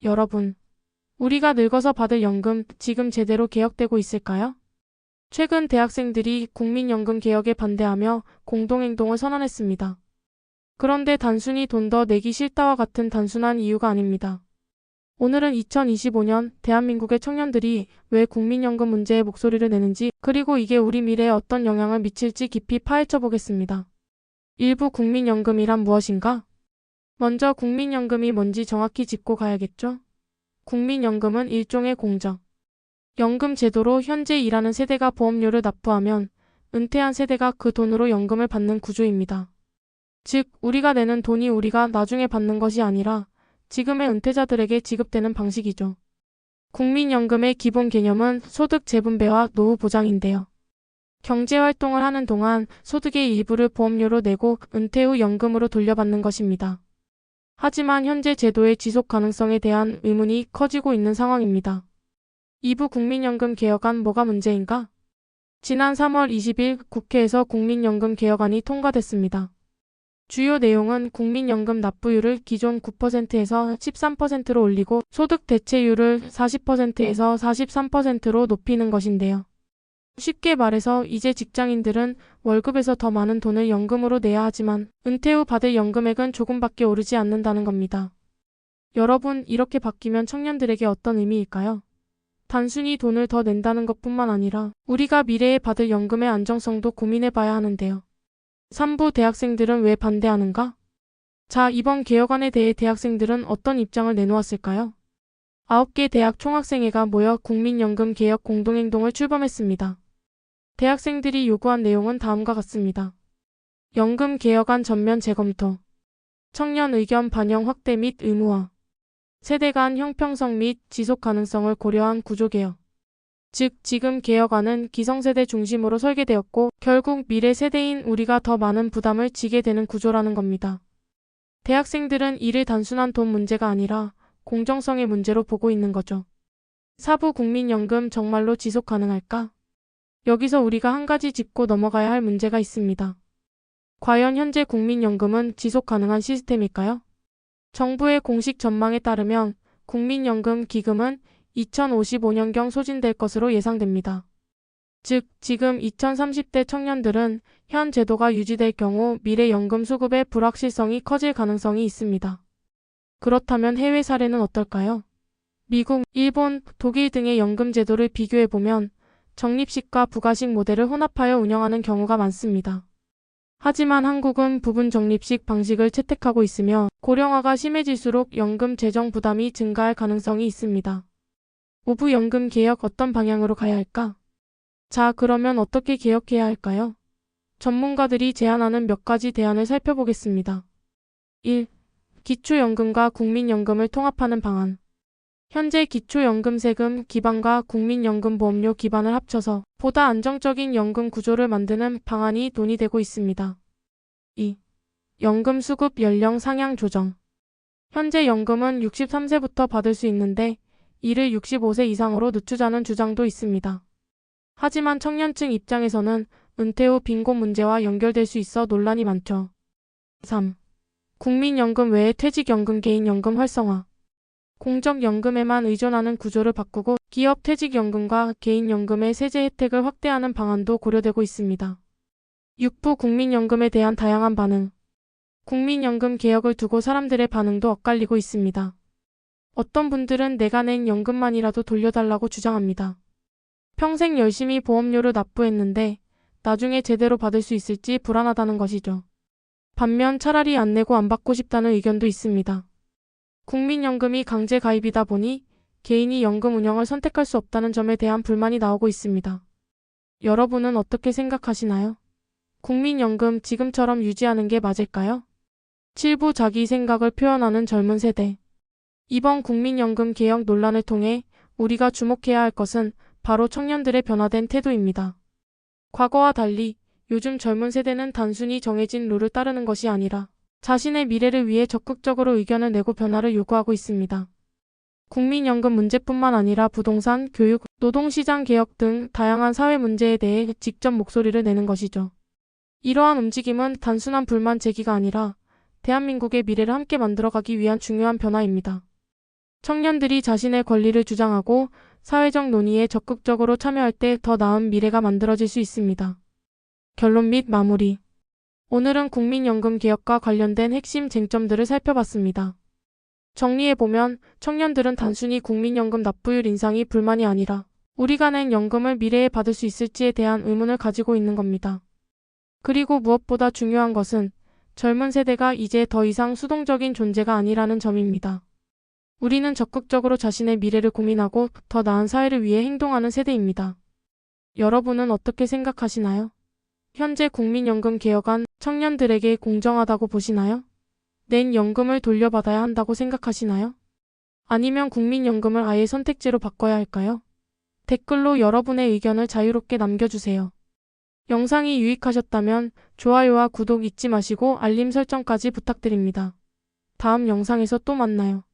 여러분, 우리가 늙어서 받을 연금 지금 제대로 개혁되고 있을까요? 최근 대학생들이 국민연금 개혁에 반대하며 공동행동을 선언했습니다. 그런데 단순히 돈 더 내기 싫다와 같은 단순한 이유가 아닙니다. 오늘은 2025년 대한민국의 청년들이 왜 국민연금 문제에 목소리를 내는지, 그리고 이게 우리 미래에 어떤 영향을 미칠지 깊이 파헤쳐 보겠습니다. 일부 국민연금이란 무엇인가? 먼저 국민연금이 뭔지 정확히 짚고 가야겠죠? 국민연금은 일종의 공적 연금 제도로 현재 일하는 세대가 보험료를 납부하면 은퇴한 세대가 그 돈으로 연금을 받는 구조입니다. 즉, 우리가 내는 돈이 우리가 나중에 받는 것이 아니라 지금의 은퇴자들에게 지급되는 방식이죠. 국민연금의 기본 개념은 소득 재분배와 노후 보장인데요. 경제활동을 하는 동안 소득의 일부를 보험료로 내고 은퇴 후 연금으로 돌려받는 것입니다. 하지만 현재 제도의 지속 가능성에 대한 의문이 커지고 있는 상황입니다. 2부 국민연금 개혁안 뭐가 문제인가? 지난 3월 20일 국회에서 국민연금 개혁안이 통과됐습니다. 주요 내용은 국민연금 납부율을 기존 9%에서 13%로 올리고 소득 대체율을 40%에서 43%로 높이는 것인데요. 쉽게 말해서 이제 직장인들은 월급에서 더 많은 돈을 연금으로 내야 하지만 은퇴 후 받을 연금액은 조금밖에 오르지 않는다는 겁니다. 여러분, 이렇게 바뀌면 청년들에게 어떤 의미일까요? 단순히 돈을 더 낸다는 것뿐만 아니라 우리가 미래에 받을 연금의 안정성도 고민해 봐야 하는데요. 3부 대학생들은 왜 반대하는가? 자, 이번 개혁안에 대해 대학생들은 어떤 입장을 내놓았을까요? 9개 대학 총학생회가 모여 국민연금 개혁 공동행동을 출범했습니다. 대학생들이 요구한 내용은 다음과 같습니다. 연금 개혁안 전면 재검토, 청년 의견 반영 확대 및 의무화, 세대 간 형평성 및 지속 가능성을 고려한 구조 개혁. 즉, 지금 개혁안은 기성세대 중심으로 설계되었고 결국 미래 세대인 우리가 더 많은 부담을 지게 되는 구조라는 겁니다. 대학생들은 이를 단순한 돈 문제가 아니라 공정성의 문제로 보고 있는 거죠. 4부 국민연금 정말로 지속 가능할까? 여기서 우리가 한 가지 짚고 넘어가야 할 문제가 있습니다. 과연 현재 국민연금은 지속 가능한 시스템일까요? 정부의 공식 전망에 따르면 국민연금 기금은 2055년경 소진될 것으로 예상됩니다. 즉, 지금 2030대 청년들은 현 제도가 유지될 경우 미래 연금 수급의 불확실성이 커질 가능성이 있습니다. 그렇다면 해외 사례는 어떨까요? 미국, 일본, 독일 등의 연금 제도를 비교해보면 적립식과 부가식 모델을 혼합하여 운영하는 경우가 많습니다. 하지만 한국은 부분 적립식 방식을 채택하고 있으며 고령화가 심해질수록 연금 재정 부담이 증가할 가능성이 있습니다. 5부 연금 개혁 어떤 방향으로 가야 할까? 자, 그러면 어떻게 개혁해야 할까요? 전문가들이 제안하는 몇 가지 대안을 살펴보겠습니다. 1. 기초연금과 국민연금을 통합하는 방안. 현재 기초연금 세금 기반과 국민연금 보험료 기반을 합쳐서 보다 안정적인 연금 구조를 만드는 방안이 논의되고 있습니다. 2. 연금 수급 연령 상향 조정. 현재 연금은 63세부터 받을 수 있는데 이를 65세 이상으로 늦추자는 주장도 있습니다. 하지만 청년층 입장에서는 은퇴 후 빈곤 문제와 연결될 수 있어 논란이 많죠. 3. 국민연금 외에 퇴직연금 개인연금 활성화. 공적연금에만 의존하는 구조를 바꾸고 기업 퇴직연금과 개인연금의 세제 혜택을 확대하는 방안도 고려되고 있습니다. 6부 국민연금에 대한 다양한 반응. 국민연금 개혁을 두고 사람들의 반응도 엇갈리고 있습니다. 어떤 분들은 내가 낸 연금만이라도 돌려달라고 주장합니다. 평생 열심히 보험료를 납부했는데 나중에 제대로 받을 수 있을지 불안하다는 것이죠. 반면 차라리 안 내고 안 받고 싶다는 의견도 있습니다. 국민연금이 강제 가입이다 보니 개인이 연금 운영을 선택할 수 없다는 점에 대한 불만이 나오고 있습니다. 여러분은 어떻게 생각하시나요? 국민연금 지금처럼 유지하는 게 맞을까요? 7부 자기 생각을 표현하는 젊은 세대. 이번 국민연금 개혁 논란을 통해 우리가 주목해야 할 것은 바로 청년들의 변화된 태도입니다. 과거와 달리 요즘 젊은 세대는 단순히 정해진 룰을 따르는 것이 아니라 자신의 미래를 위해 적극적으로 의견을 내고 변화를 요구하고 있습니다. 국민연금 문제뿐만 아니라 부동산, 교육, 노동시장 개혁 등 다양한 사회 문제에 대해 직접 목소리를 내는 것이죠. 이러한 움직임은 단순한 불만 제기가 아니라 대한민국의 미래를 함께 만들어가기 위한 중요한 변화입니다. 청년들이 자신의 권리를 주장하고 사회적 논의에 적극적으로 참여할 때 더 나은 미래가 만들어질 수 있습니다. 결론 및 마무리. 오늘은 국민연금 개혁과 관련된 핵심 쟁점들을 살펴봤습니다. 정리해보면 청년들은 단순히 국민연금 납부율 인상이 불만이 아니라 우리가 낸 연금을 미래에 받을 수 있을지에 대한 의문을 가지고 있는 겁니다. 그리고 무엇보다 중요한 것은 젊은 세대가 이제 더 이상 수동적인 존재가 아니라는 점입니다. 우리는 적극적으로 자신의 미래를 고민하고 더 나은 사회를 위해 행동하는 세대입니다. 여러분은 어떻게 생각하시나요? 현재 국민연금 개혁안 청년들에게 공정하다고 보시나요? 낸 연금을 돌려받아야 한다고 생각하시나요? 아니면 국민연금을 아예 선택제로 바꿔야 할까요? 댓글로 여러분의 의견을 자유롭게 남겨주세요. 영상이 유익하셨다면 좋아요와 구독 잊지 마시고 알림 설정까지 부탁드립니다. 다음 영상에서 또 만나요.